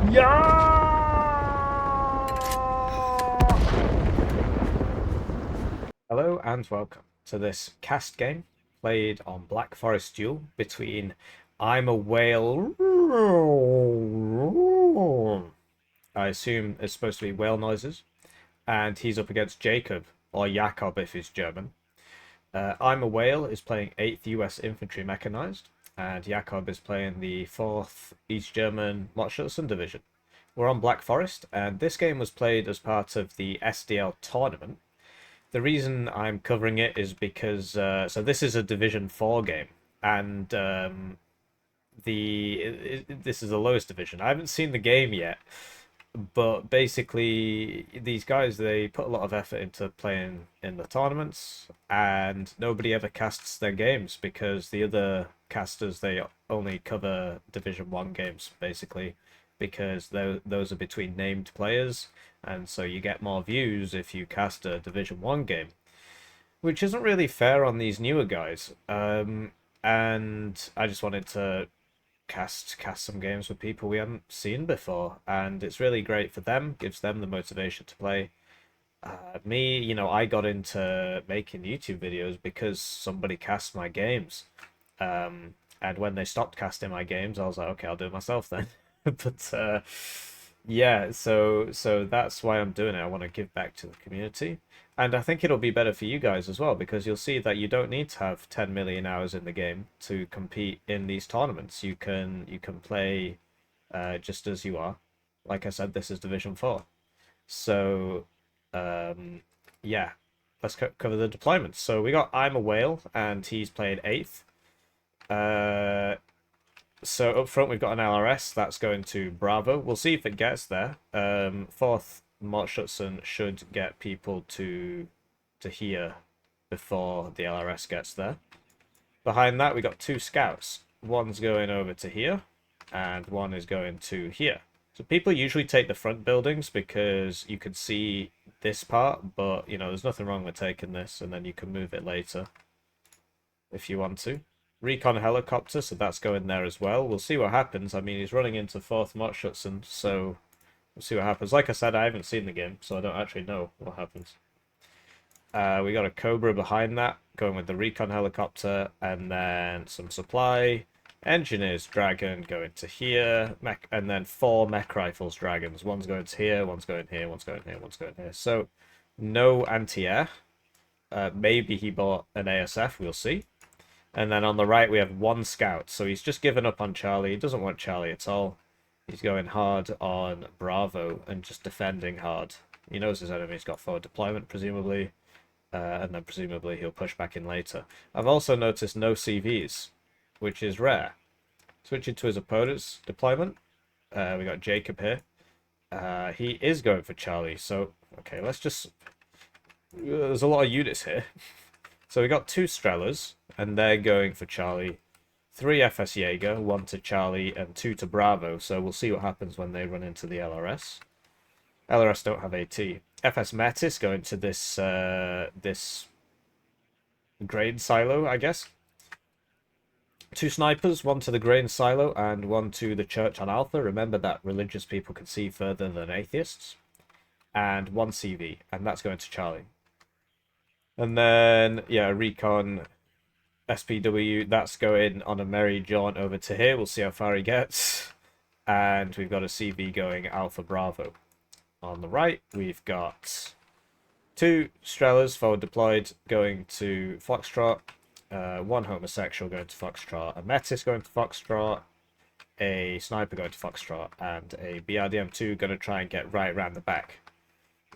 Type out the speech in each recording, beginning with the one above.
Hello and welcome to this cast game played on Black Forest Duel between I'm a Whale. I assume it's supposed to be whale noises, and he's up against Jacob, or Jakob if he's German. I'm a Whale is playing 8th US Infantry Mechanized, and Jakob is playing the 4th East German Mordschützen Division. We're on Black Forest, and this game was played as part of the SDL tournament. The reason I'm covering it is because so this is a Division 4 game, and this is the lowest division. I haven't seen the game yet, but basically these guys, they put a lot of effort into playing in the tournaments, and nobody ever casts their games because the other casters, they only cover Division 1 games basically, because those are between named players, and so you get more views if you cast a Division 1 game, which isn't really fair on these newer guys. And I just wanted to cast some games with people we haven't seen before, and it's really great for them, gives them the motivation to play. Me, I got into making YouTube videos because somebody cast my games. And when they stopped casting my games, I was like, okay, I'll do it myself then. But yeah, so that's why I'm doing it. I want to give back to the community. And I think it'll be better for you guys as well, because you'll see that you don't need to have 10 million hours in the game to compete in these tournaments. You can play just as you are. Like I said, this is Division 4. So yeah, let's cover the deployments. So we got I'm a Whale, and he's played 8th. So up front we've got an LRS that's going to Bravo. We'll see if it gets there. 4th Mordschützen should get people to here before the LRS gets there. Behind that we got 2 scouts. One's going over to here, and one is going to here. So people usually take the front buildings because you can see this part, but there's nothing wrong with taking this, and then you can move it later if you want to. Recon helicopter, so that's going there as well. We'll see what happens. I mean, he's running into 4th Mordschützen, so we'll see what happens. Like I said, I haven't seen the game, so I don't actually know what happens. We got a Cobra behind that, going with the recon helicopter, and then some supply. Engineers Dragon going to here, and then 4 mech rifles Dragons. One's going to here, one's going here, one's going here, one's going here. So no anti-air. Maybe he bought an ASF, we'll see. And then on the right, we have 1 scout. So he's just given up on Charlie. He doesn't want Charlie at all. He's going hard on Bravo and just defending hard. He knows his enemy's got forward deployment, presumably. And then presumably he'll push back in later. I've also noticed no CVs, which is rare. Switching to his opponent's deployment. We got Jacob here. He is going for Charlie. So, okay, let's just... There's a lot of units here. So we got 2 Strellas, and they're going for Charlie. 3 FS Jaeger, 1 to Charlie, and 2 to Bravo. So we'll see what happens when they run into the LRS. LRS don't have AT. FS Metis going to this this grain silo, I guess. 2 snipers, 1 to the grain silo, and 1 to the church on Alpha. Remember that religious people can see further than atheists. And 1 CV, and that's going to Charlie. And then, yeah, Recon SPW, that's going on a merry jaunt over to here. We'll see how far he gets. And we've got a CV going Alpha Bravo. On the right, we've got 2 Strellas forward deployed going to Foxtrot. 1 homosexual going to Foxtrot. A Metis going to Foxtrot. A sniper going to Foxtrot. And a BRDM2 going to try and get right around the back.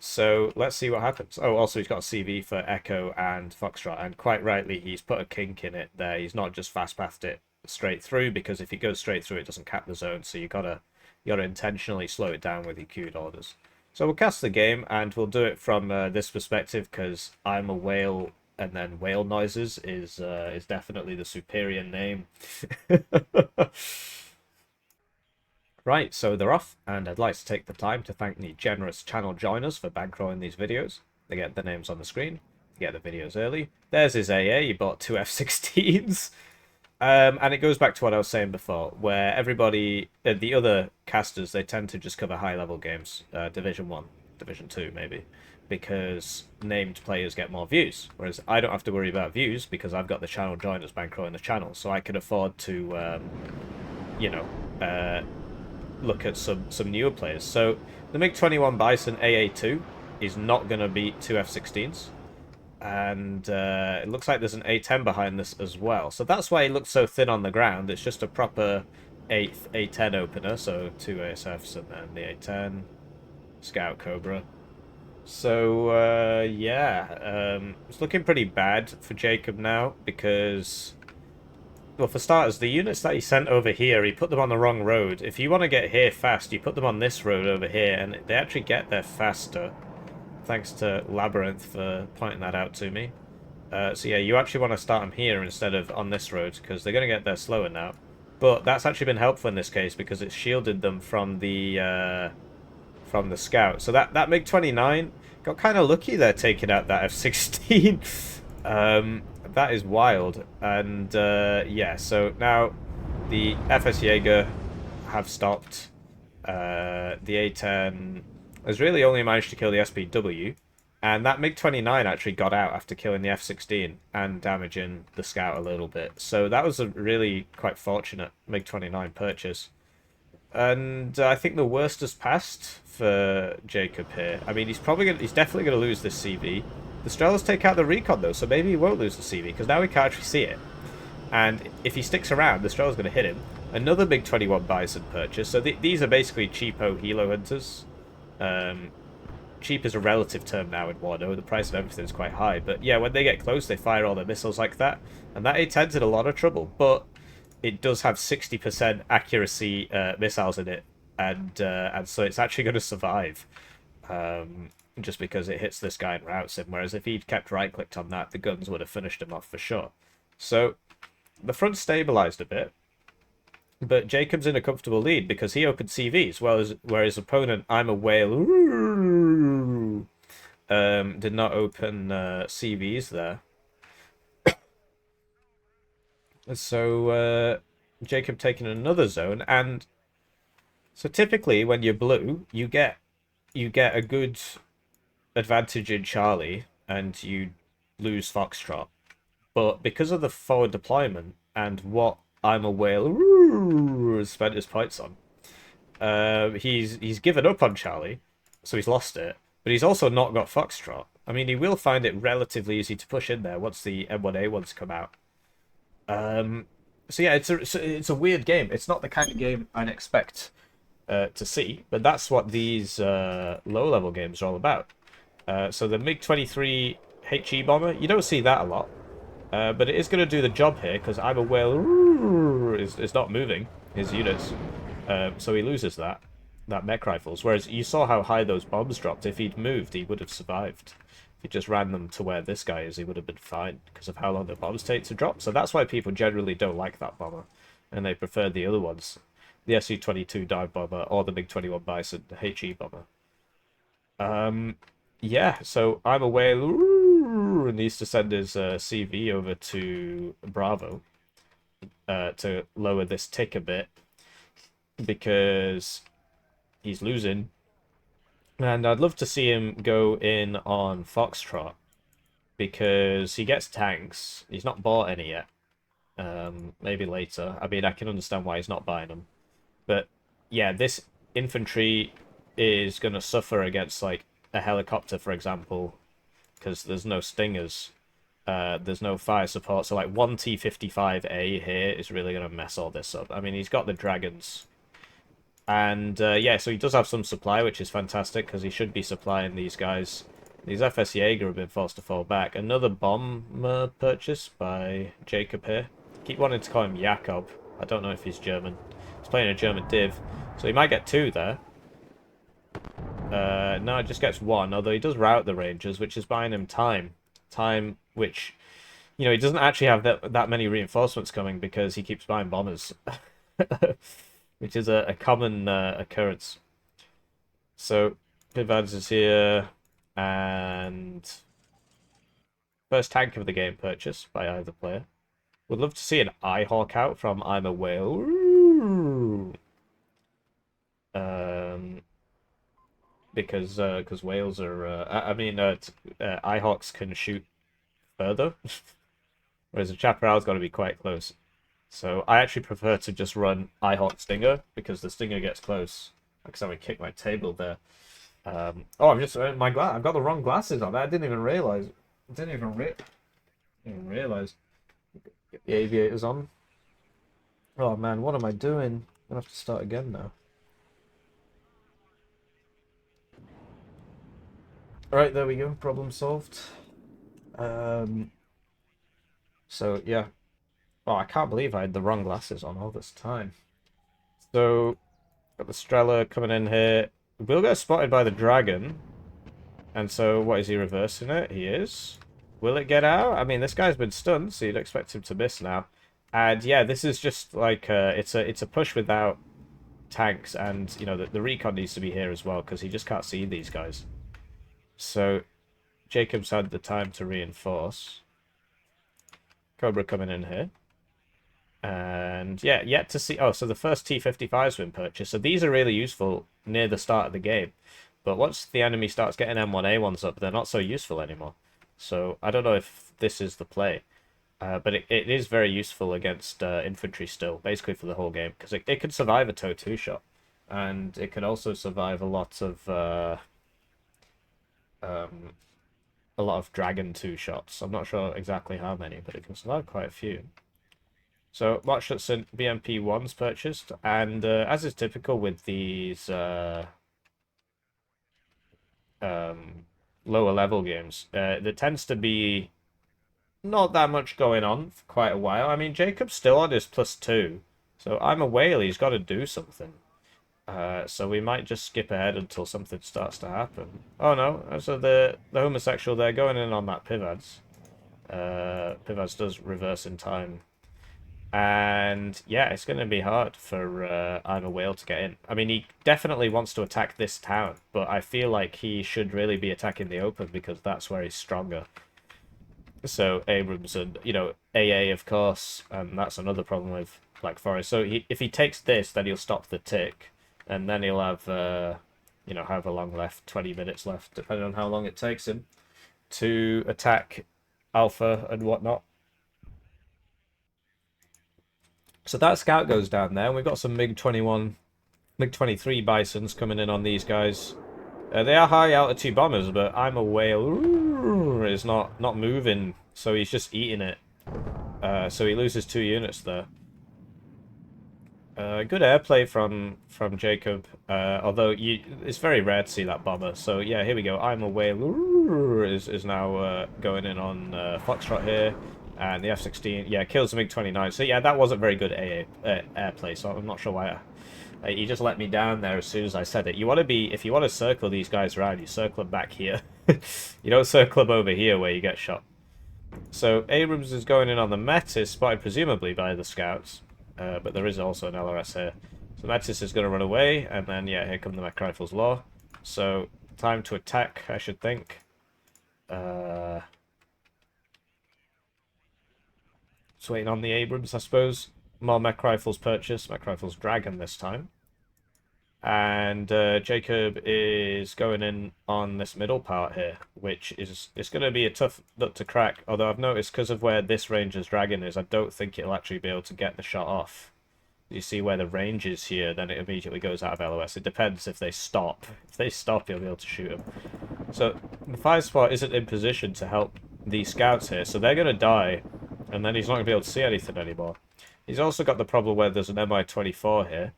So let's see what happens. Oh, also he's got a CV for Echo and Foxtrot, and quite rightly he's put a kink in it there. He's not just fast pathed it straight through, because if he goes straight through it doesn't cap the zone, so you gotta intentionally slow it down with your queued orders. So we'll cast the game, and we'll do it from this perspective, because I'm a Whale, and then whale noises is definitely the superior name. Right, so they're off, and I'd like to take the time to thank the generous channel joiners for bankrolling these videos. They get their names on the screen, they get the videos early. There's his AA, he bought 2 F-16s. And it goes back to what I was saying before, where everybody, the other casters, they tend to just cover high-level games, Division 1, Division 2, maybe, because named players get more views, whereas I don't have to worry about views because I've got the channel joiners bankrolling the channel, so I can afford to, you know, look at some newer players. So the MiG-21 Bison AA2 is not going to beat two F-16s. And it looks like there's an A10 behind this as well. So that's why it looks so thin on the ground. It's just a proper A10 opener, so two ASFs and then the A10, Scout Cobra. So, yeah, it's looking pretty bad for Jacob now because, well, for starters, the units that he sent over here, he put them on the wrong road. If you want to get here fast, you put them on this road over here, and they actually get there faster. Thanks to Labyrinth for pointing that out to me. So yeah, you actually want to start them here instead of on this road, because they're going to get there slower now. But that's actually been helpful in this case, because it shielded them from the scout. So that MiG-29 got kind of lucky there taking out that F-16. That is wild. And yeah, so now the FS Jaeger have stopped. The A-10 has really only managed to kill the SPW, and that MiG-29 actually got out after killing the F-16 and damaging the scout a little bit. So that was a really quite fortunate MiG-29 purchase. And I think the worst has passed for Jacob here. I mean, he's definitely gonna lose this CV. The Strelas take out the recon though, so maybe he won't lose the CV because now we can't actually see it. And if he sticks around, the Strela's gonna hit him. Another MiG-21 Bison purchase. So these are basically cheapo helo hunters. Cheap is a relative term now in Warno. The price of everything is quite high. But yeah, when they get close, they fire all their missiles like that. And that A-10's in a lot of trouble. But it does have 60% accuracy missiles in it. And so it's actually going to survive. Just because it hits this guy and routes him. Whereas if he'd kept right-clicked on that, the guns would have finished him off for sure. So the front stabilized a bit. But Jacob's in a comfortable lead because he opened CVs, whereas his opponent, imawhale, did not open CVs there. So Jacob taking another zone, and so typically when you're blue, you get a good advantage in Charlie, and you lose Foxtrot. But because of the forward deployment and what imawhale spent his points on, he's given up on Charlie, so he's lost it. But he's also not got Foxtrot. I mean, he will find it relatively easy to push in there once the M1A1s come out. So yeah, it's a weird game. It's not the kind of game I'd expect to see, but that's what these low-level games are all about. So the MiG-23 HE bomber, you don't see that a lot. But it is going to do the job here, because imawhale is not moving his units. So he loses that mech rifles. Whereas you saw how high those bombs dropped. If he'd moved, he would have survived. If he just ran them to where this guy is, he would have been fine, because of how long the bombs take to drop. So that's why people generally don't like that bomber, and they prefer the other ones. The Su-22 dive bomber, or the MiG-21 Bison, the HE bomber. Yeah, so imawhale needs to send his CV over to Bravo to lower this tick a bit, because he's losing. And I'd love to see him go in on Foxtrot, because he gets tanks. He's not bought any yet. Maybe later. I mean, I can understand why he's not buying them. But yeah, this infantry is going to suffer against, like, a helicopter, for example, because there's no stingers. There's no fire support. So, like, one T-55A here is really going to mess all this up. I mean, he's got the dragons. And, yeah, so he does have some supply, which is fantastic, because he should be supplying these guys. These FS Jaeger have been forced to fall back. Another bomber purchase by Jacob here. Keep wanting to call him Jakob. I don't know if he's German. He's playing a German div. So he might get two there. No, it just gets one, although he does rout the Rangers, which is buying him time. Time which, you know, he doesn't actually have that many reinforcements coming, because he keeps buying bombers. Which is a common occurrence. So, Pivad's is here, and first tank of the game purchase by either player. Would love to see an Eyehawk out from I'm a Whale. Ooh. Because whales are Eyehawks can shoot further, whereas a chaparral's got to be quite close. So I actually prefer to just run Eyehawk Stinger because the Stinger gets close. Like I kicked my table there. Oh, I've just I've got the wrong glasses on. I didn't even realize. Didn't even realize. Get the aviators on. Oh man, what am I doing? I'm gonna have to start again now. Alright, there we go. Problem solved. So yeah. Oh, I can't believe I had the wrong glasses on all this time. So got the Strela coming in here. We'll get spotted by the dragon. And so what is he reversing it? He is. Will it get out? I mean, this guy's been stunned, so you'd expect him to miss now. And yeah, this is just like it's a push without tanks, and you know the recon needs to be here as well because he just can't see these guys. So Jacob's had the time to reinforce. Cobra coming in here. And yeah, yet to see. Oh, so the first T-55's been purchased. So these are really useful near the start of the game. But once the enemy starts getting M1A1s up, they're not so useful anymore. So I don't know if this is the play. But it is very useful against infantry still, basically for the whole game. Because it can survive a TOW 2 shot. And it can also survive a lot of Dragon 2 shots. I'm not sure exactly how many, but it can survive quite a few. So March Hudson BMP-1's purchased, and as is typical with these lower level games, there tends to be not that much going on for quite a while. I mean, Jacob's still on his +2, so I'm a whale, he's got to do something. So we might just skip ahead until something starts to happen. Oh no, so the homosexual there going in on that Pivads. Pivads does reverse in time. And yeah, it's going to be hard for I'm a Whale to get in. I mean, he definitely wants to attack this town, but I feel like he should really be attacking the open because that's where he's stronger. So Abrams and, you know, AA, of course, and that's another problem with Black Forest. So if he takes this, then he'll stop the tick, and then he'll have, you know, however long left, 20 minutes left, depending on how long it takes him to attack Alpha and whatnot. So that scout goes down there, and we've got some MiG-21, MiG-23 Bisons coming in on these guys. They are high altitude bombers, but I'm a Whale is not moving, so he's just eating it. So he loses 2 units there. Good airplay from Jacob, although it's very rare to see that bomber. So yeah, here we go. I'm a Whale is now going in on Foxtrot here. And the F-16, yeah, kills the MiG-29. So yeah, that wasn't very good airplay, so I'm not sure why he just let me down there as soon as I said it. You want to be, if you want to circle these guys around, you circle them back here. You don't circle them over here where you get shot. So Abrams is going in on the Metis, spotted presumably by the scouts, but there is also an LRS here. So Metis is going to run away, and then yeah, here come the Mech Rifles Law. So time to attack, I should think. Just waiting on the Abrams, I suppose. More Mech Rifles purchased. Mech Rifles Dragon this time. And Jacob is going in on this middle part here, which is it's going to be a tough nut to crack. Although I've noticed because of where this Ranger's Dragon is, I don't think it'll actually be able to get the shot off. You see where the range is here, then it immediately goes out of LOS. It depends if they stop. If they stop, you'll be able to shoot them. So the 5-spot isn't in position to help these scouts here, so they're going to die. And then he's not going to be able to see anything anymore. He's also got the problem where there's an MI-24 here.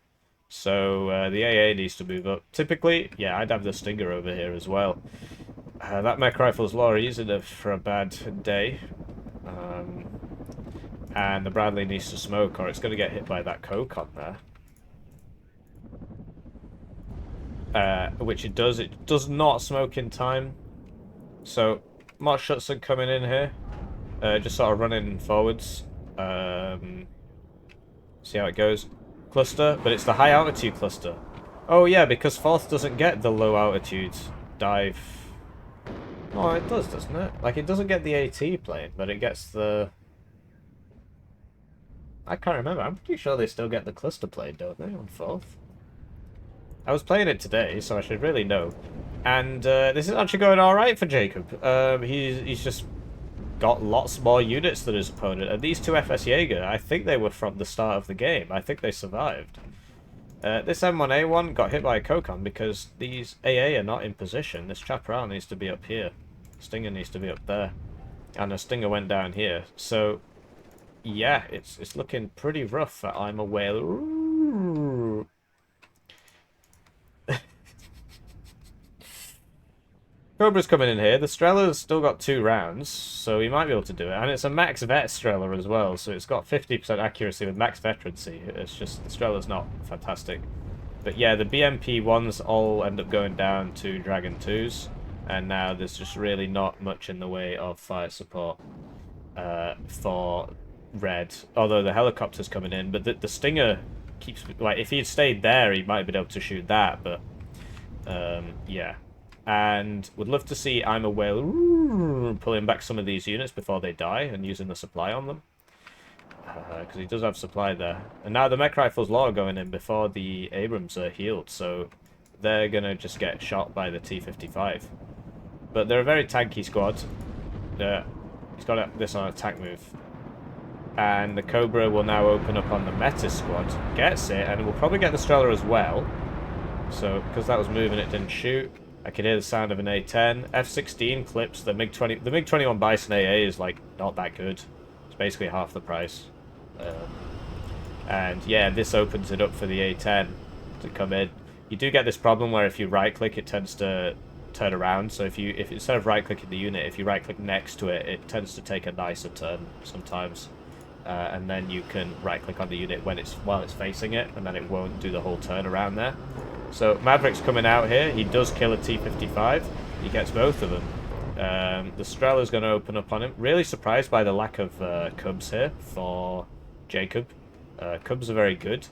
So the AA needs to move up. Typically, yeah, I'd have the Stinger over here as well. That Mech Rifles Lorry is in for a bad day. And the Bradley needs to smoke or it's going to get hit by that Kokon there. Which it does. It does not smoke in time. So, Mark Schutzen coming in here. Just sort of running forwards. See how it goes. Cluster, but it's the high altitude cluster. Oh yeah, because 4th doesn't get the low altitude dive. Oh, it does, doesn't it? Like, it doesn't get the AT plane, but it gets the... I can't remember. I'm pretty sure they still get the cluster played, don't they, on 4th? I was playing it today, so I should really know. And this is actually going alright for Jacob. He's just got lots more units than his opponent. And these two FS Jaeger, I think they were from the start of the game. I think they survived. This M1A1 got hit by a Kokon because these AA are not in position. This Chaparral needs to be up here. Stinger needs to be up there. And a Stinger went down here. So, yeah, it's looking pretty rough for imawhale. Cobra's coming in here. The Strella's still got 2 rounds, so he might be able to do it. And it's a max vet Strela as well, so it's got 50% accuracy with max veterancy. It's just, the Strella's not fantastic. But yeah, the BMP 1s all end up going down to Dragon 2s. And now there's just really not much in the way of fire support for Red. Although the helicopter's coming in, but the Stinger keeps... Like, if he'd stayed there, he might have been able to shoot that, but... yeah. And would love to see imawhale pulling back some of these units before they die and using the supply on them. Because he does have supply there. And now the mech rifles law are going in before the Abrams are healed, so they're going to just get shot by the T-55. But they're a very tanky squad. He's got this on attack move. And the Cobra will now open up on the Metis squad. Gets it, and will probably get the Strela as well. So, because that was moving, it didn't shoot. I can hear the sound of an A-10. F-16 clips the MiG-20. The MiG-21 Bison AA is, like, not that good. It's basically half the price. And, yeah, this opens it up for the A-10 to come in. You do get this problem where if you right-click, it tends to turn around. So if instead of right-clicking the unit, if you right-click next to it, it tends to take a nicer turn sometimes. And then you can right-click on the unit while it's facing it, and then it won't do the whole turn around there. So Maverick's coming out here. He does kill a T-55. He gets both of them. The Strela's going to open up on him. Really surprised by the lack of Cubs here for Jacob. Cubs are very good.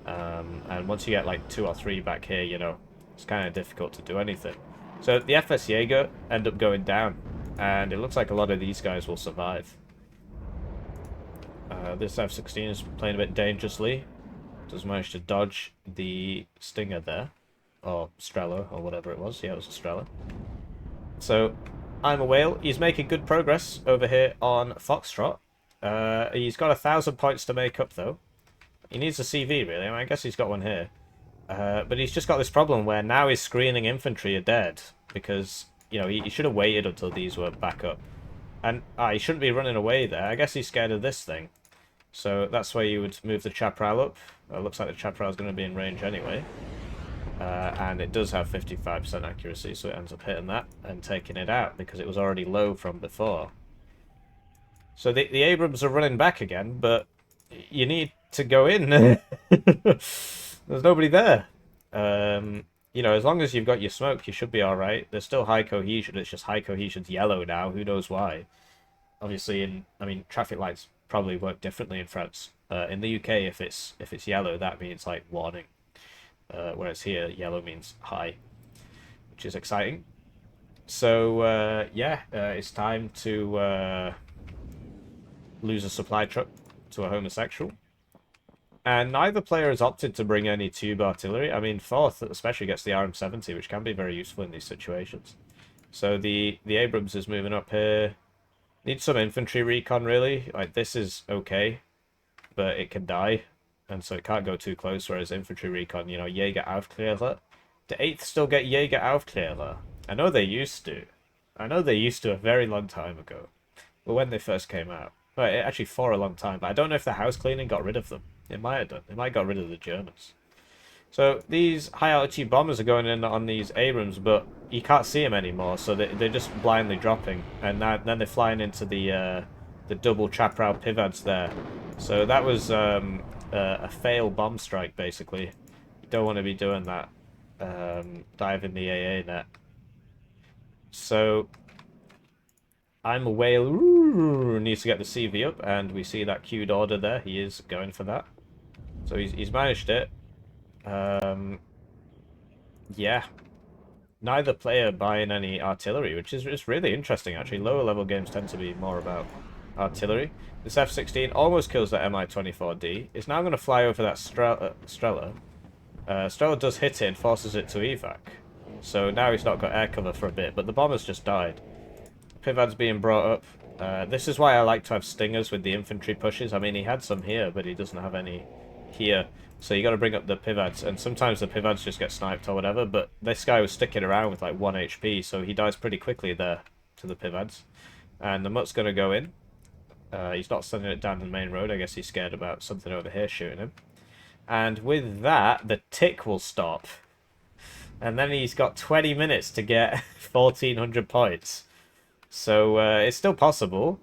And once you get like 2 or 3 back here, you know, it's kind of difficult to do anything. So the FS Jaeger end up going down. And it looks like a lot of these guys will survive. This F-16 is playing a bit dangerously. Does manage to dodge the Stinger there. Or Strela, or whatever it was. Yeah, it was a Strela. So, imawhale. He's making good progress over here on Foxtrot. He's got 1,000 points to make up, though. He needs a CV, really. I mean, I guess he's got one here. But he's just got this problem where now his screening infantry are dead. Because, you know, he should have waited until these were back up. And, he shouldn't be running away there. I guess he's scared of this thing. So that's where you would move the Chaparral up. Looks like the Chaparral is going to be in range anyway. And it does have 55% accuracy, so it ends up hitting that and taking it out because it was already low from before. So the Abrams are running back again, but you need to go in. There's nobody there. You know, as long as you've got your smoke, you should be alright. There's still high cohesion. It's just high cohesion's yellow now. Who knows why? Obviously, I mean, traffic lights probably work differently in France. In the UK, if it's yellow, that means like warning. Whereas here, yellow means high, which is exciting. So yeah, it's time to lose a supply truck to a homosexual. And neither player has opted to bring any tube artillery. I mean, 4th especially gets the RM70, which can be very useful in these situations. So the Abrams is moving up here. Needs some infantry recon, really. Like, this is okay, but it can die, and so it can't go too close, whereas infantry recon, you know, Jäger Aufklärer. Do 8th still get Jäger Aufklärer? I know they used to. I know they used to a very long time ago. Well, when they first came out. Well, actually for a long time, but I don't know if the house cleaning got rid of them. It might have done. It might have got rid of the Germans. So these high-altitude bombers are going in on these Abrams, but you can't see them anymore, so they're just blindly dropping. And then they're flying into the double Chaparral pivads there. So that was a fail bomb strike, basically. You don't want to be doing that. Dive in the AA net. So imawhale needs to get the CV up, and we see that queued order there. He is going for that. So he's managed it. Yeah. Neither player buying any artillery, which is really interesting, actually. Lower level games tend to be more about artillery. This F-16 almost kills that Mi-24D. It's now going to fly over that Strela. Strela does hit it and forces it to evac. So now he's not got air cover for a bit, but the bomber's just died. Pivad's being brought up. This is why I like to have stingers with the infantry pushes. I mean, he had some here, but he doesn't have any here. So you got to bring up the Pivads, and sometimes the Pivads just get sniped or whatever, but this guy was sticking around with like 1 HP, so he dies pretty quickly there to the Pivads. And the Mutt's going to go in. He's not sending it down the main road. I guess he's scared about something over here shooting him. And with that, the tick will stop. And then he's got 20 minutes to get 1,400 points. So it's still possible.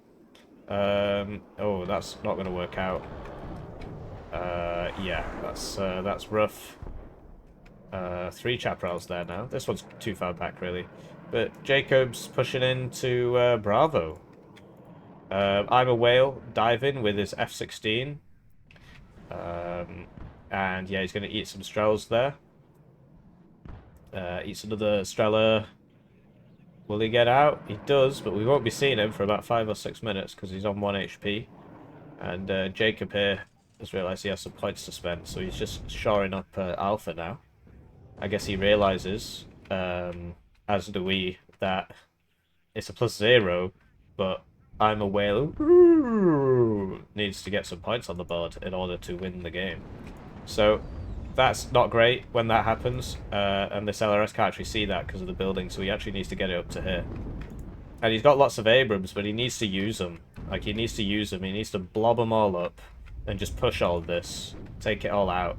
Oh, that's not going to work out. Yeah, that's rough. 3 chaparrals there now. This one's too far back, really. But Jacob's pushing into Bravo. Imawhale diving with his F-16. And yeah, he's going to eat some Strels there. Eats another Strela. Will he get out? He does, but we won't be seeing him for about 5 or 6 minutes because he's on 1 HP. And Jacob here has realised he has some points to spend, so he's just shoring up Alpha now. I guess he realises, as do we, that it's a +0, but Imawhale needs to get some points on the board in order to win the game. So that's not great when that happens, and this LRS can't actually see that because of the building, so he actually needs to get it up to here. And he's got lots of Abrams, but he needs to use them. Like, he needs to use them. He needs to blob them all up and just push all of this, take it all out.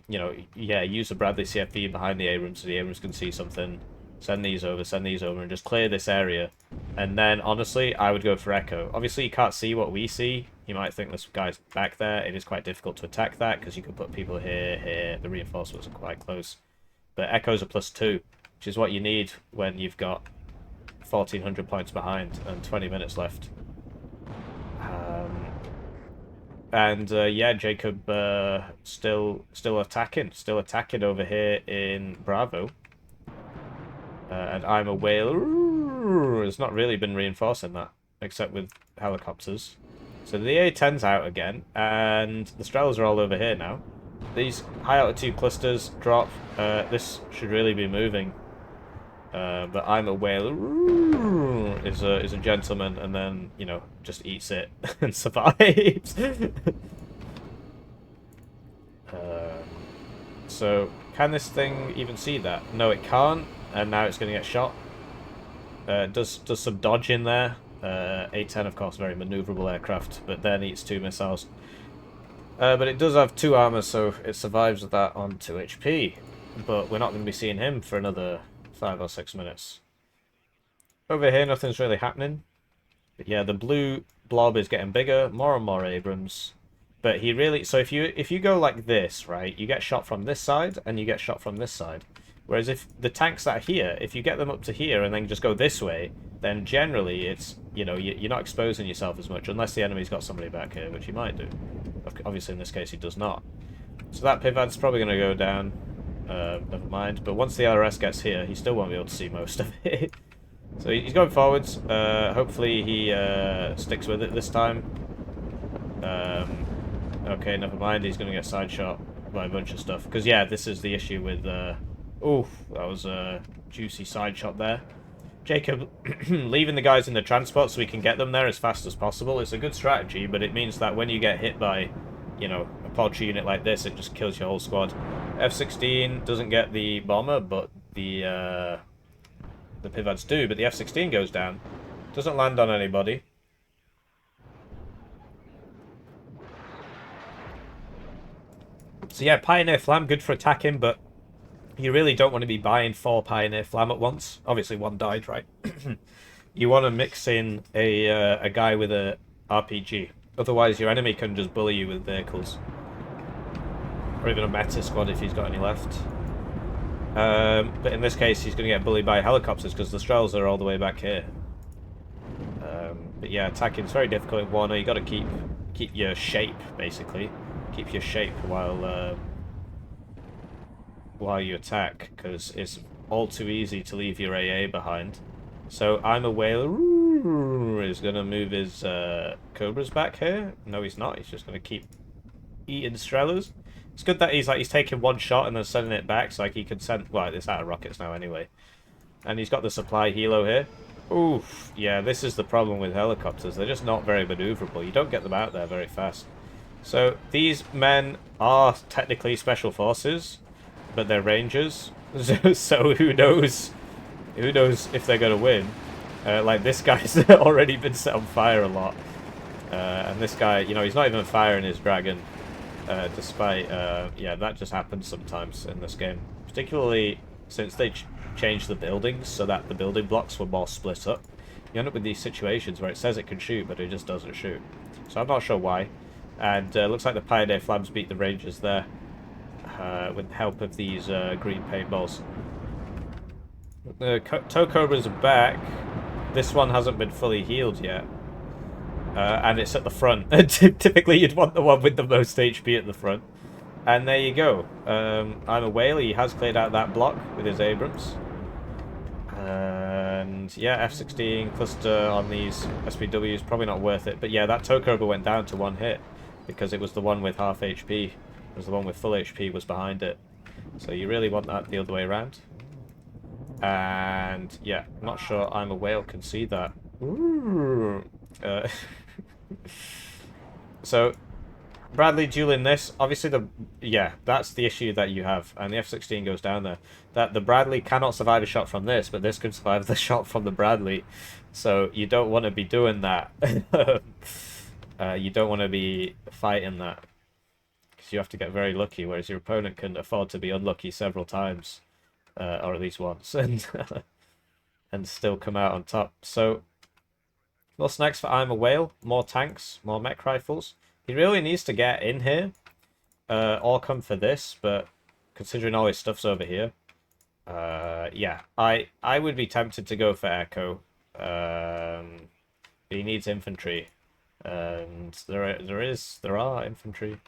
You know, yeah, use the Bradley CFV behind the Abrams so the Abrams can see something. Send these over, and just clear this area. And then, honestly, I would go for Echo. Obviously, you can't see what we see. You might think this guy's back there. It is quite difficult to attack that, because you can put people here, here. The reinforcements are quite close. But Echo's a +2, which is what you need when you've got 1,400 points behind and 20 minutes left. Yeah, Jacob still attacking over here in Bravo. And Imawhale has not really been reinforcing that, except with helicopters. So the A-10's out again, and the Strelas are all over here now. These high-altitude clusters drop. This should really be moving. But Imawhale is a gentleman, and then, you know, just eats it and survives. So, can this thing even see that? No, it can't. And now it's going to get shot. Does some dodge in there. A-10, of course, very maneuverable aircraft, but then eats 2 missiles. But it does have 2 armor, so it survives with that on 2 HP. But we're not going to be seeing him for another 5 or 6 minutes. Over here, nothing's really happening. But yeah, the blue blob is getting bigger, more and more Abrams. But he really... So if you go like this, right, you get shot from this side, and you get shot from this side. Whereas if the tanks that are here, if you get them up to here and then just go this way, then generally it's, you know, you're not exposing yourself as much, unless the enemy's got somebody back here, which he might do. Obviously in this case he does not. So that Pivad's probably going to go down, never mind. But once the LRS gets here, he still won't be able to see most of it. So he's going forwards. Hopefully he sticks with it this time. Okay, never mind, he's going to get side shot by a bunch of stuff. Because yeah, this is the issue with... Oof, that was a juicy side shot there. Jacob leaving the guys in the transport so we can get them there as fast as possible. It's a good strategy, but it means that when you get hit by, you know, a poultry unit like this, it just kills your whole squad. F-16 doesn't get the bomber, but the Pivads do, but the F-16 goes down. Doesn't land on anybody. So yeah, Pioneer Flam, good for attacking, but you really don't want to be buying 4 Pioneer Flam at once. Obviously, one died, right? You want to mix in a guy with a RPG. Otherwise, your enemy can just bully you with vehicles. Or even a meta squad if he's got any left. But in this case, he's going to get bullied by helicopters because the Strels are all the way back here. But yeah, attacking is very difficult in Warno. You got to keep your shape, basically. Keep your shape while you attack, because it's all too easy to leave your AA behind. So Imawhale He's gonna move his cobras back here. No, he's not. He's just gonna keep eating Strellas. It's good that he's taking one shot and then sending it back, so like he can send. Well, it's out of rockets now anyway. And he's got the supply helo here. Oof. Yeah, this is the problem with helicopters. They're just not very maneuverable. You don't get them out there very fast. So these men are technically special forces, but they're rangers. So who knows? Who knows if they're gonna win? Like this guy's already been set on fire a lot, and this guy, you know, he's not even firing his dragon. Despite, yeah, that just happens sometimes in this game, particularly since they changed the buildings so that the building blocks were more split up. You end up with these situations where it says it can shoot, but it just doesn't shoot. So I'm not sure why. And looks like the Pioneer Flams beat the Rangers there with the help of these green paintballs. The Tow Cobras are back. This one hasn't been fully healed yet. And it's at the front. Typically you'd want the one with the most HP at the front. And there you go. I'm a whale. He has cleared out that block with his Abrams. And yeah, F-16 cluster on these SPWs, probably not worth it. But yeah, that Tow Cobra went down to one hit because it was the one with half HP. It was the one with full HP was behind it. So you really want that the other way around. And yeah, I'm not sure I'm a whale can see that. Ooh. So Bradley dueling this, obviously that's the issue that you have, and the F-16 goes down there. That the Bradley cannot survive a shot from this, but this can survive the shot from the Bradley. So you don't want to be doing that. You don't want to be fighting that, because you have to get very lucky, whereas your opponent can afford to be unlucky several times, or at least once, and and still come out on top. So what's next for I'm a Whale? More tanks, more mech rifles. He really needs to get in here, or come for this, but considering all his stuff's over here, yeah, I would be tempted to go for Echo. He needs infantry, and there are infantry.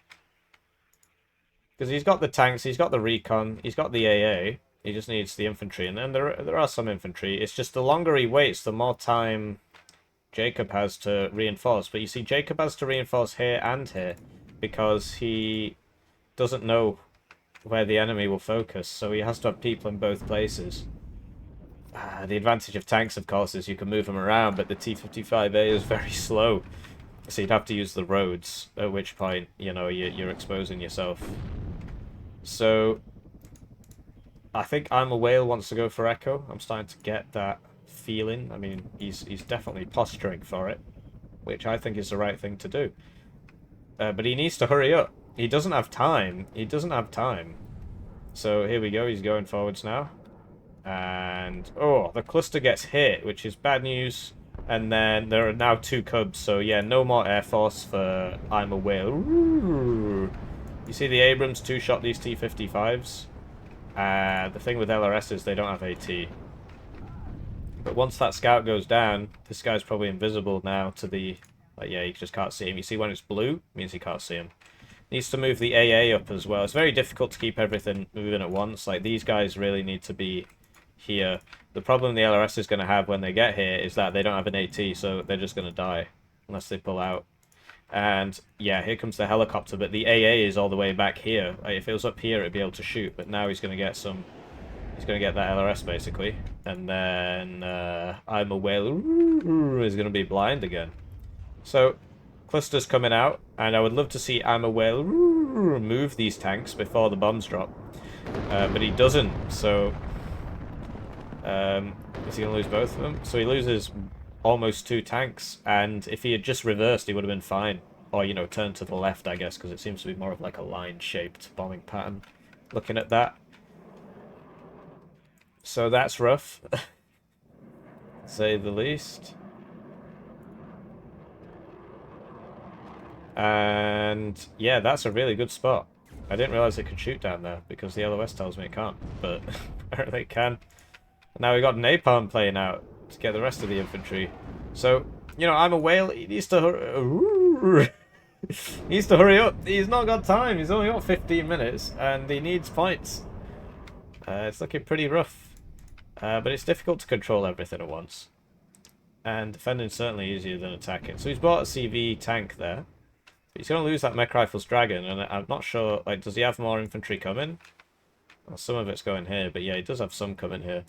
Because he's got the tanks, he's got the recon, he's got the AA, he just needs the infantry, and then there are some infantry. It's just the longer he waits, the more time Jacob has to reinforce. But you see, Jacob has to reinforce here and here because he doesn't know where the enemy will focus, so he has to have people in both places. The advantage of tanks, of course, is you can move them around, but the T-55A is very slow, so you'd have to use the roads, at which point, you know, you're exposing yourself. So I think I'm a Whale wants to go for Echo. I'm starting to get that feeling. I mean, he's definitely posturing for it, which I think is the right thing to do. But he needs to hurry up. He doesn't have time. He doesn't have time. So here we go. He's going forwards now. And, oh, the cluster gets hit, which is bad news. And then there are now 2 Cubs. So, yeah, no more Air Force for I'm a Whale. Ooh. You see the Abrams 2-shot these T-55s. The thing with LRS is they don't have AT. But once that scout goes down, this guy's probably invisible now to the... Like, yeah, you just can't see him. You see when it's blue, it means you can't see him. Needs to move the AA up as well. It's very difficult to keep everything moving at once. Like, these guys really need to be here. The problem the LRS is going to have when they get here is that they don't have an AT, so they're just going to die unless they pull out. And, yeah, here comes the helicopter, but the AA is all the way back here. Like, if it was up here, it'd be able to shoot, but now he's going to get some... He's going to get that LRS, basically. And then I'm a Whale is going to be blind again. So, cluster's coming out, and I would love to see I'm a Whale move these tanks before the bombs drop. But he doesn't, so... is he going to lose both of them? So he loses almost 2 tanks, and if he had just reversed, he would have been fine. Or, you know, turned to the left, I guess, because it seems to be more of like a line-shaped bombing pattern. Looking at that. So that's rough, say the least. And yeah, that's a really good spot. I didn't realize it could shoot down there because the LOS tells me it can't, but apparently it can. Now we got napalm playing out to get the rest of the infantry. So, you know, I'm a Whale. He needs to hurry. He needs to hurry up. He's not got time. He's only got 15 minutes, and he needs points. It's looking pretty rough. But it's difficult to control everything at once. And defending certainly easier than attacking. So he's bought a CV tank there. But he's going to lose that mech rifle's dragon, and I'm not sure, like, does he have more infantry coming? Well, some of it's going here, but yeah, he does have some coming here.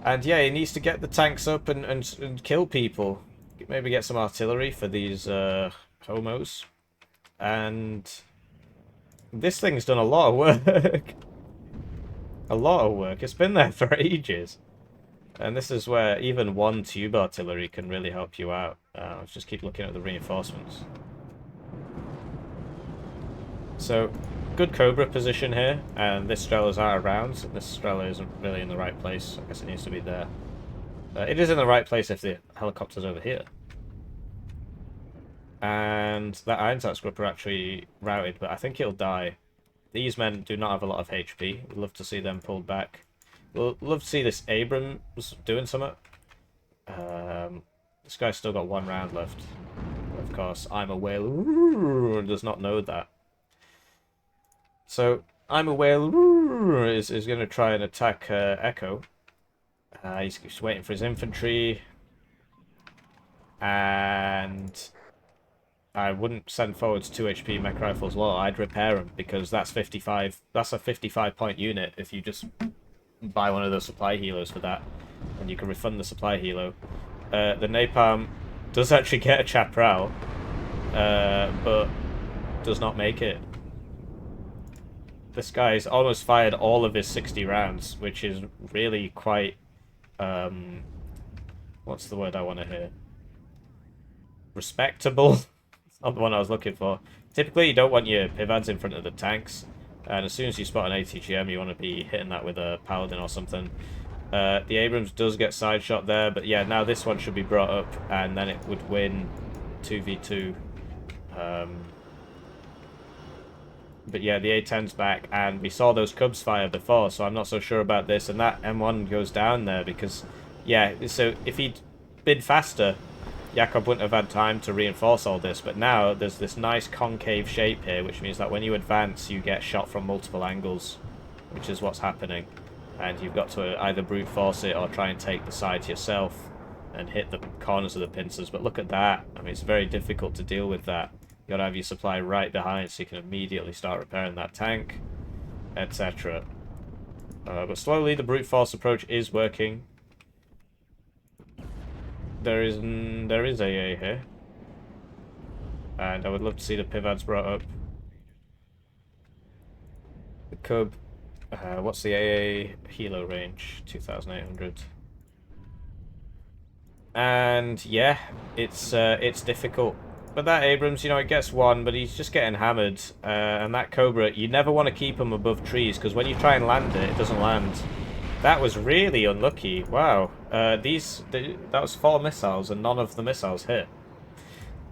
And yeah, he needs to get the tanks up and kill people. Maybe get some artillery for these homos. And this thing's done a lot of work. A lot of work. It's been there for ages. And this is where even one tube artillery can really help you out. Let's just keep looking at the reinforcements. So, good Cobra position here, and this Strella's out of rounds. This Strela isn't really in the right place. I guess it needs to be there. It is in the right place if the helicopter's over here. And that Ironsights group are actually routed, but I think it'll die. These men do not have a lot of HP. We'd love to see them pulled back. We'll love to see this Abrams doing something. This guy's still got 1 round left. Of course, imawhale does not know that. So, imawhale is going to try and attack Echo. He's waiting for his infantry. And I wouldn't send forwards 2 HP mech rifles low. I'd repair them because that's 55. That's a 55-point unit if you just buy one of those supply helos for that, and you can refund the supply helo. The napalm does actually get a chaparral, but does not make it. This guy's almost fired all of his 60 rounds, which is really quite, what's the word I want to hear? Respectable? It's not the one I was looking for. Typically, you don't want your pivads in front of the tanks, and as soon as you spot an ATGM, you want to be hitting that with a paladin or something. The Abrams does get side shot there, but yeah, now this one should be brought up, and then it would win 2v2. But yeah, the A-10's back, and we saw those Cubs fire before, so I'm not so sure about this. And that M1 goes down there because, yeah, so if he'd been faster, Jakob wouldn't have had time to reinforce all this. But now there's this nice concave shape here, which means that when you advance, you get shot from multiple angles, which is what's happening. And you've got to either brute force it or try and take the sides yourself and hit the corners of the pincers. But look at that. I mean, it's very difficult to deal with that. You gotta have your supply right behind so you can immediately start repairing that tank, etc. But slowly the brute force approach is working. There is AA here, and I would love to see the pivads brought up. The Cub, what's the AA helo range? 2,800. And yeah, it's difficult. But that Abrams, you know, it gets 1, but he's just getting hammered. And that Cobra, you never want to keep him above trees, because when you try and land it, it doesn't land. That was really unlucky. Wow. That was 4 missiles, and none of the missiles hit.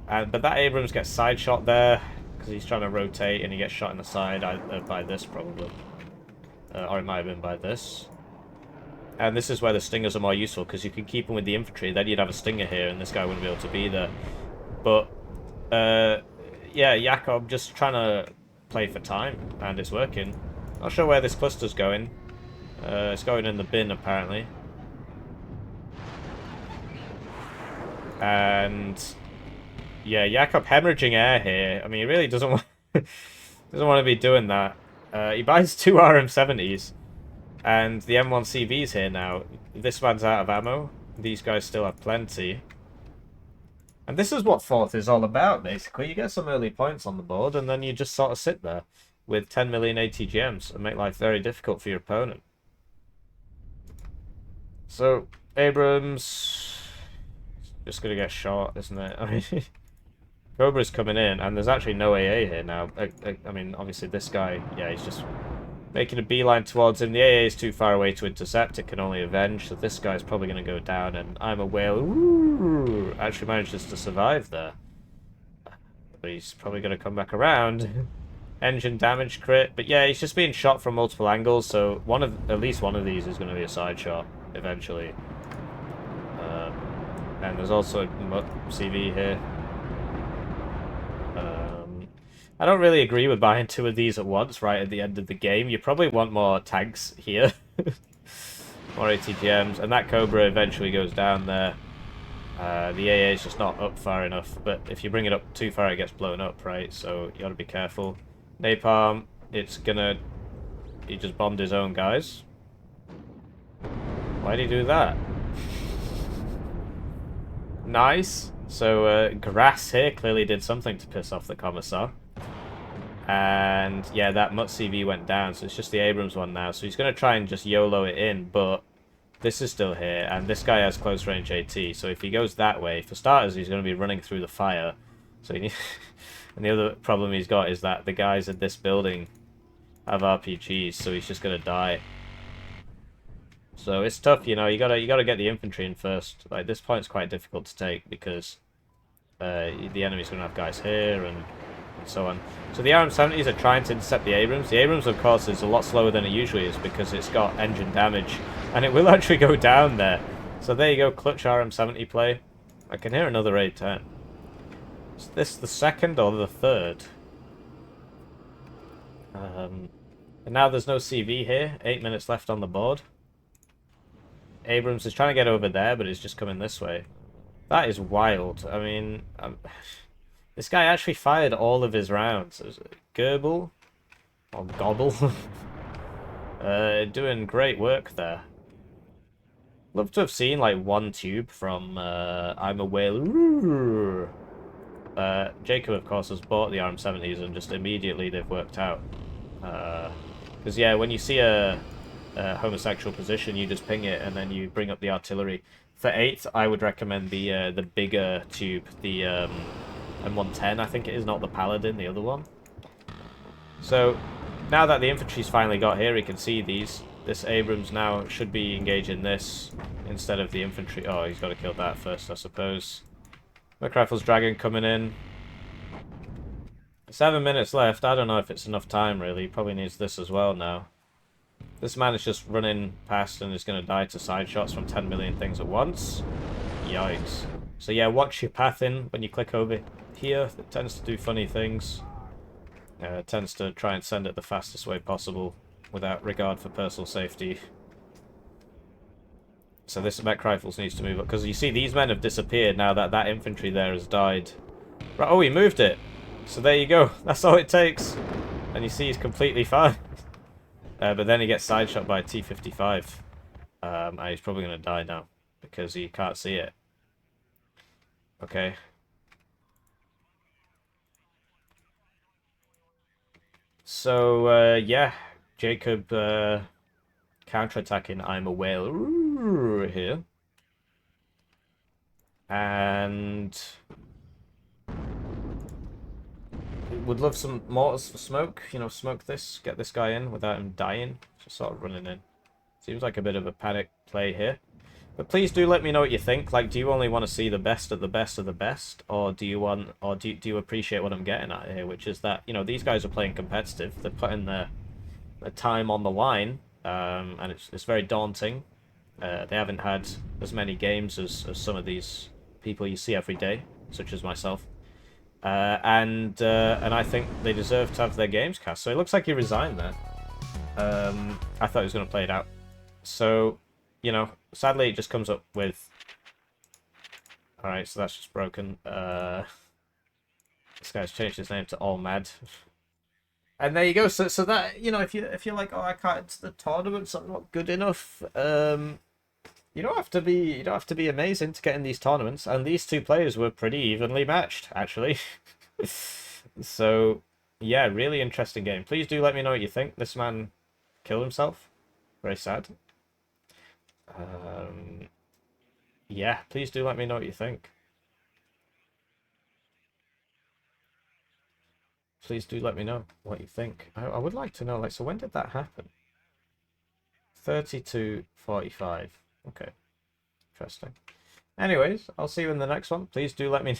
But that Abrams gets side shot there, because he's trying to rotate, and he gets shot in the side by this, probably. Or it might have been by this. And this is where the Stingers are more useful, because you can keep them with the infantry. Then you'd have a Stinger here, and this guy wouldn't be able to be there. But yeah, Jakob just trying to play for time, and it's working. Not sure where this cluster's going. It's going in the bin, apparently. And yeah, Jakob hemorrhaging air here. I mean, he really doesn't want doesn't want to be doing that. He buys 2 RM70s, and the M1CV's here now. This man's out of ammo. These guys still have plenty. And this is what 4th is all about, basically. You get some early points on the board, and then you just sort of sit there with 10 million ATGMs and make life very difficult for your opponent. So, Abrams just going to get shot, isn't it? I mean, Cobra's coming in, and there's actually no AA here now. I mean, obviously this guy, yeah, he's just making a beeline towards him. The AA is too far away to intercept. It can only avenge, so this guy's probably going to go down, and imawhale actually manages to survive there. But he's probably going to come back around. Engine damage crit. But yeah, he's just being shot from multiple angles, so at least one of these is going to be a side shot eventually. And there's also a CV here. I don't really agree with buying 2 of these at once right at the end of the game. You probably want more tanks here. More ATGMs. And that Cobra eventually goes down there. The AA is just not up far enough, but if you bring it up too far, it gets blown up, right? So you gotta be careful. Napalm, it's gonna... He just bombed his own guys. Why'd he do that? Nice. So, grass here clearly did something to piss off the Commissar. And, yeah, that Mutt CV went down, so it's just the Abrams one now. So he's gonna try and just YOLO it in, but... This is still here, and this guy has close range AT, so if he goes that way, for starters, he's going to be running through the fire. So he and the other problem he's got is that the guys at this building have RPGs, so he's just going to die. So it's tough, you know. You gotta get the infantry in first. Like, this point's quite difficult to take because the enemy's going to have guys here and so on. So the RM70s are trying to intercept the Abrams. The Abrams, of course, is a lot slower than it usually is because it's got engine damage. And it will actually go down there. So there you go, clutch RM70 play. I can hear another A10. Is this the second or the third? And now there's no CV here. 8 minutes left on the board. Abrams is trying to get over there, but it's just coming this way. That is wild. I mean, this guy actually fired all of his rounds. Is it Gerbil? Or Gobble? Doing great work there. Love to have seen like one tube from I'm a Whale. Jacob, of course, has bought the RM70s and just immediately they've worked out. Because yeah, when you see a homosexual position, you just ping it and then you bring up the artillery. For 8th, I would recommend the bigger tube, the M110, I think it is, not the Paladin, the other one. So now that the infantry's finally got here, he can see these. This Abrams now should be engaging this instead of the infantry. Oh, he's got to kill that first, I suppose. McRifle's Dragon coming in. 7 minutes left. I don't know if it's enough time, really. He probably needs this as well now. This man is just running past and is going to die to side shots from 10 million things at once. Yikes. So yeah, watch your path in when you click over here. It tends to do funny things. It tends to try and send it the fastest way possible without regard for personal safety. So this mech rifles needs to move up, because you see these men have disappeared now that that infantry there has died. Right, oh, he moved it. So there you go. That's all it takes. And you see he's completely fine. But then he gets side shot by a T-55. And he's probably going to die now because he can't see it. Okay. So, yeah. Jacob counter-attacking I'm a Whale here. And would love some mortars for smoke. You know, smoke this, get this guy in without him dying. Just sort of running in. Seems like a bit of a panic play here. But please do let me know what you think. Like, do you only want to see the best of the best of the best? Or do you want, or do you appreciate what I'm getting at here? Which is that, you know, these guys are playing competitive. They're putting their time on the line. And it's very daunting. They haven't had as many games as some of these people you see every day, such as myself. And I think they deserve to have their games cast. So it looks like he resigned there. I thought he was going to play it out. So, you know, sadly it just comes up with... Alright, so that's just broken. This guy's changed his name to All Mad. And there you go. So that, you know, if you're like, oh, I can't enter the tournaments, I'm not good enough. You don't have to be amazing to get in these tournaments. And these two players were pretty evenly matched, actually. So yeah, really interesting game. Please do let me know what you think. This man killed himself. Very sad. Yeah, please do let me know what you think. Please do let me know what you think. I would like to know, like, so when did that happen? 32:45. Okay. Interesting. Anyways, I'll see you in the next one. Please do let me